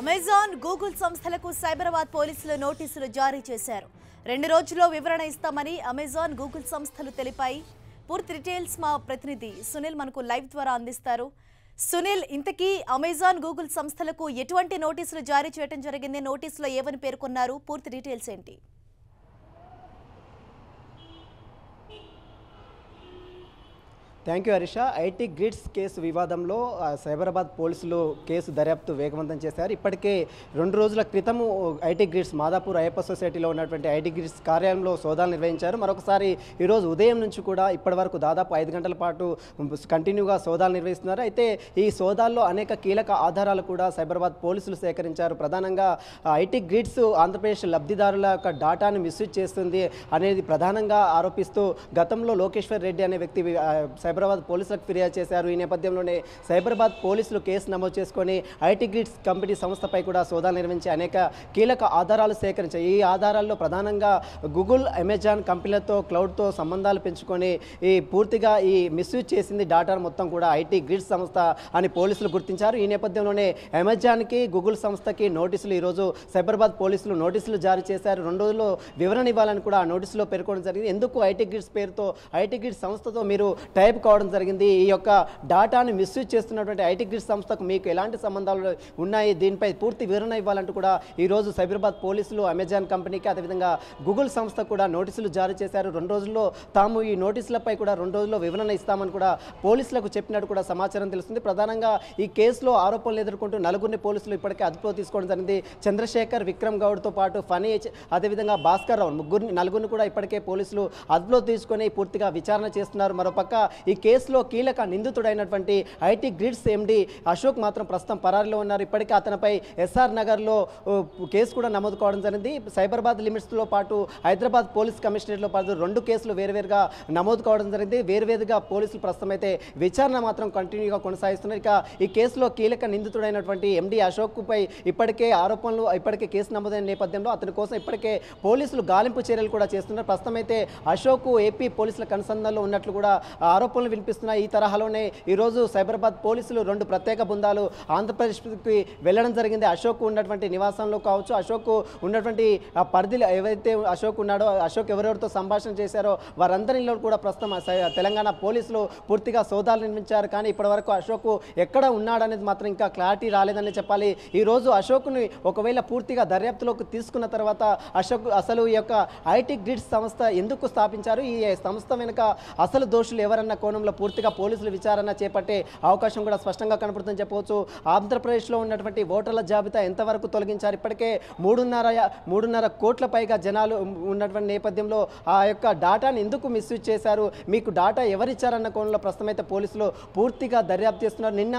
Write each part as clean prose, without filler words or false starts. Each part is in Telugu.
అమెజాన్, గూగుల్ సంస్థలకు సైబరాబాద్ పోలీసులు నోటీసులు జారీ చేశారు. 2 రోజుల్లో వివరణ ఇస్తామని అమెజాన్, గూగుల్ సంస్థలు తెలిపాయి. పూర్తి డీటెయిల్స్ మా ప్రతినిధి సునీల్ మనకు లైవ్ ద్వారా అందిస్తారు. సునీల్, ఇంతకీ అమెజాన్, గూగుల్ సంస్థలకు ఎటువంటి నోటీసులు జారీ చేయడం జరిగింది? నోటీసులో ఏమని పేర్కొన్నారు? పూర్తి డీటెయిల్స్ ఏంటి? Thank you Harisha. IT grids case వివాదంలో సైబరాబాద్ పోలీసులు కేసు దర్యాప్తు వేగవంతం చేశారు. ఇప్పటికే 2 రోజుల క్రితము ఐటీ గ్రిడ్స్ మాదాపూర్ అయ్యప్ప సొసైటీలో ఉన్నటువంటి ఐటీ గ్రిడ్స్ కార్యాలయంలో సోదాలు నిర్వహించారు. మరొకసారి ఈరోజు ఉదయం నుంచి కూడా ఇప్పటి వరకు దాదాపు 5 గంటల పాటు కంటిన్యూగా సోదాలు నిర్వహిస్తున్నారు. అయితే ఈ సోదాల్లో అనేక కీలక ఆధారాలు కూడా సైబరాబాద్ పోలీసులు సేకరించారు. ప్రధానంగా ఐటీ గ్రిడ్స్ ఆంధ్రప్రదేశ్ లబ్ధిదారుల యొక్క డాటాను మిస్యూజ్ చేస్తుంది అనేది ప్రధానంగా ఆరోపిస్తూ గతంలో లోకేశ్వర్ రెడ్డి అనే వ్యక్తి సైబరాబాద్ పోలీసులకు ఫిర్యాదు చేశారు. ఈ నేపథ్యంలోనే సైబరాబాద్ పోలీసులు కేసు నమోదు చేసుకొని ఐటీ గ్రిడ్స్ కంపెనీ సంస్థపై కూడా సోదాలు నిర్వహించి అనేక కీలక ఆధారాలు సేకరించాయి. ఈ ఆధారాల్లో ప్రధానంగా గూగుల్, అమెజాన్ కంపెనీలతో క్లౌడ్తో సంబంధాలు పెంచుకొని పూర్తిగా ఈ మిస్యూజ్ చేసింది డాటాను మొత్తం కూడా ఐటీ గ్రిడ్స్ సంస్థ అని పోలీసులు గుర్తించారు. ఈ నేపథ్యంలోనే అమెజాన్కి, గూగుల్ సంస్థకి నోటీసులు ఈరోజు సైబరాబాద్ పోలీసులు నోటీసులు జారీ చేశారు. 2 రోజుల్లో వివరణ ఇవ్వాలని కూడా ఆ నోటీసులో పేర్కొనడం జరిగింది. ఎందుకు ఐటీ గ్రిడ్స్ పేరుతో, ఐటీ గ్రిడ్స్ సంస్థతో మీరు టైప్ కావడం జరిగింది? ఈ యొక్క డాటాను మిస్యూజ్ చేస్తున్నటువంటి ఐటీ గ్రిడ్స్ సంస్థకు మీకు ఎలాంటి సంబంధాలు ఉన్నాయి? దీనిపై పూర్తి వివరణ ఇవ్వాలంటూ కూడా ఈరోజు సైబరాబాద్ పోలీసులు అమెజాన్ కంపెనీకి, అదేవిధంగా గూగుల్ సంస్థ కూడా నోటీసులు జారీ చేశారు. 2 రోజుల్లో తాము ఈ నోటీసులపై కూడా 2 రోజుల్లో వివరణ ఇస్తామని కూడా పోలీసులకు చెప్పినట్టు కూడా సమాచారం తెలుస్తుంది. ప్రధానంగా ఈ కేసులో ఆరోపణలు ఎదుర్కొంటూ 4 పోలీసులు ఇప్పటికే అదుపులో తీసుకోవడం జరిగింది. చంద్రశేఖర్, విక్రమ్ గౌడ్తో పాటు ఫనీ, అదేవిధంగా భాస్కర్ రావు, 4 కూడా ఇప్పటికే పోలీసులు అదుపులో తీసుకొని పూర్తిగా విచారణ చేస్తున్నారు. మరోపక్క ఈ కేసులో కీలక నిందితుడైనటువంటి ఐటీ గ్రిడ్స్ ఎండి అశోక్ మాత్రం ప్రస్తుతం పరారీలో ఉన్నారు. ఇప్పటికే అతనిపై ఎస్ఆర్ నగర్లో కేసు కూడా నమోదు కావడం జరిగింది. సైబరాబాద్ లిమిట్స్లో పాటు హైదరాబాద్ పోలీస్ కమిషనరేట్లో పాటు 2 కేసులు వేరువేరుగా నమోదు కావడం జరిగింది. వేరువేరుగా పోలీసులు ప్రస్తుతం అయితే విచారణ మాత్రం కంటిన్యూగా కొనసాగిస్తున్నారు. ఇక ఈ కేసులో కీలక నిందితుడైనటువంటి ఎండి అశోక్పై ఇప్పటికే ఆరోపణలు, ఇప్పటికే కేసు నమోదైన నేపథ్యంలో అతని కోసం ఇప్పటికే పోలీసులు గాలింపు చర్యలు కూడా చేస్తున్నారు. ప్రస్తుతం అయితే అశోక్ ఏపీ పోలీసుల కనుసంధానంలో ఉన్నట్లు కూడా ఆరోపణలు వినిపిస్తున్నాయి. ఈ తరహాలోనే ఈరోజు సైబరాబాద్ పోలీసులు 2 ప్రత్యేక బృందాలు ఆంధ్రప్రదేశ్కి వెళ్ళడం జరిగింది. అశోక్ ఉన్నటువంటి నివాసంలో కావచ్చు, అశోక్ ఉన్నటువంటి పరిధిలో ఏవైతే అశోక్ ఉన్నాడో, అశోక్ ఎవరెవరితో సంభాషణ చేశారో వారందరిలో కూడా ప్రస్తుతం తెలంగాణ పోలీసులు పూర్తిగా సోదాలు నిర్మించారు. కానీ ఇప్పటివరకు అశోక్ ఎక్కడ ఉన్నాడనేది మాత్రం ఇంకా క్లారిటీ రాలేదని చెప్పాలి. ఈరోజు అశోక్ని ఒకవేళ పూర్తిగా దర్యాప్తులోకి తీసుకున్న తర్వాత అశోక్ అసలు ఈ యొక్క ఐటీ గ్రిడ్స్ సంస్థ ఎందుకు స్థాపించారు, ఈ సంస్థ వెనుక అసలు దోషులు ఎవరన్న కోణంలో పూర్తిగా పోలీసులు విచారణ చేపట్టే అవకాశం కూడా స్పష్టంగా కనపడుతుందని చెప్పవచ్చు. ఆంధ్రప్రదేశ్లో ఉన్నటువంటి ఓటర్ల జాబితా ఎంతవరకు తొలగించారు? ఇప్పటికే 3.5 కోట్ల పైగా జనాలు ఉన్నటువంటి నేపథ్యంలో ఆ యొక్క డాటాను ఎందుకు మిస్యూజ్ చేశారు, మీకు డాటా ఎవరిచ్చారన్న కోణంలో ప్రస్తుతం అయితే పోలీసులు పూర్తిగా దర్యాప్తు చేస్తున్నారు. నిన్న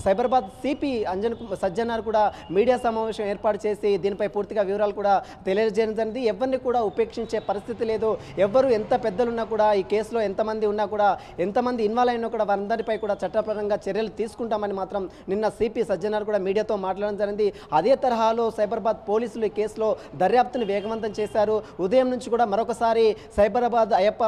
సైబరాబాద్ సిపి అంజన్ సజ్జనార్ కూడా మీడియా సమావేశం ఏర్పాటు చేసి దీనిపై పూర్తిగా వివరాలు కూడా తెలియజేయడం జరిగింది. ఎవరిని కూడా ఉపేక్షించే పరిస్థితి లేదు. ఎవరు ఎంత పెద్దలున్నా కూడా, ఈ కేసులో ఎంతమంది ఉన్నా కూడా, ఎంతమంది ఇన్వాల్వ్ అయినా కూడా వారందరిపై కూడా చట్టపరంగా చర్యలు తీసుకుంటామని మాత్రం నిన్న సిపి సజ్జనార్ కూడా మీడియాతో మాట్లాడడం జరిగింది. అదే తరహాలో సైబరాబాద్ పోలీసులు ఈ కేసులో దర్యాప్తును వేగవంతం చేశారు. ఉదయం నుంచి కూడా మరొకసారి సైబరాబాద్ అయ్యప్ప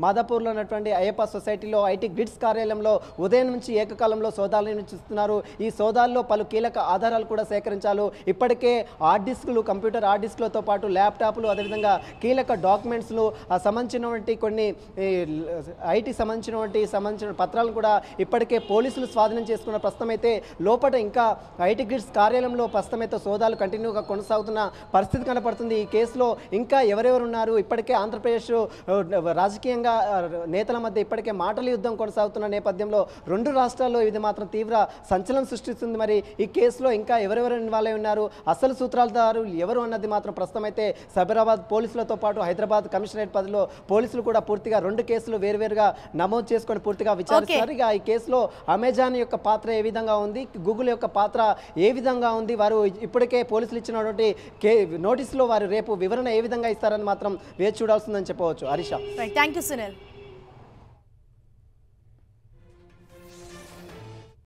మాదాపూర్లో ఉన్నటువంటి అయ్యప్ప సొసైటీలో ఐటీ గ్రిడ్స్ కార్యాలయంలో ఉదయం నుంచి ఏకకాలంలో సోదాలు నిర్వహిస్తున్నారు. ఈ సోదాల్లో పలు కీలక ఆధారాలు కూడా సేకరించారు. ఇప్పటికే హార్డ్ డిస్కులు, కంప్యూటర్ హార్డ్ డిస్కులతో పాటు ల్యాప్టాప్లు, అదేవిధంగా కీలక డాక్యుమెంట్స్లు సంబంధించినటువంటి కొన్ని ఐటీ సంబంధించిన పత్రాలను కూడా ఇప్పటికే పోలీసులు స్వాధీనం చేసుకున్న. ప్రస్తుతం అయితే లోపల ఇంకా ఐటీ గ్రిడ్స్ కార్యాలయంలో ప్రస్తుతం అయితే సోదాలు కంటిన్యూగా కొనసాగుతున్న పరిస్థితి కనపడుతుంది. ఈ కేసులో ఇంకా ఎవరెవరు ఉన్నారు? ఇప్పటికే ఆంధ్రప్రదేశ్ రాజకీయంగా నేతల మధ్య ఇప్పటికే మాటల యుద్ధం కొనసాగుతున్న నేపథ్యంలో 2 రాష్ట్రాల్లో ఇది మాత్రం తీవ్ర సంచలనం సృష్టిస్తుంది. మరి ఈ కేసులో ఇంకా ఎవరెవరు ఇన్వాల్వ్ అయి ఉన్నారు, అసలు సూత్రాలదారు ఎవరు అన్నది మాత్రం ప్రస్తుతం అయితే సైబరాబాద్ పోలీసులతో పాటు హైదరాబాద్ కమిషనరేట్ పరిధిలో పోలీసులు కూడా పూర్తిగా 2 కేసులు వేరువేరుగా నమోదు చేసుకొని పూర్తిగా విచారిస్తారు. ఇక ఈ కేసులో అమెజాన్ యొక్క పాత్ర ఏ విధంగా ఉంది, గూగుల్ యొక్క పాత్ర ఏ విధంగా ఉంది, వారు ఇప్పటికే పోలీసులు ఇచ్చినటువంటి నోటీసులో వారు రేపు వివరణ ఏ విధంగా ఇస్తారని మాత్రం వేచి చూడాల్సిందని చెప్పవచ్చు. Harisha, thank you Sunil.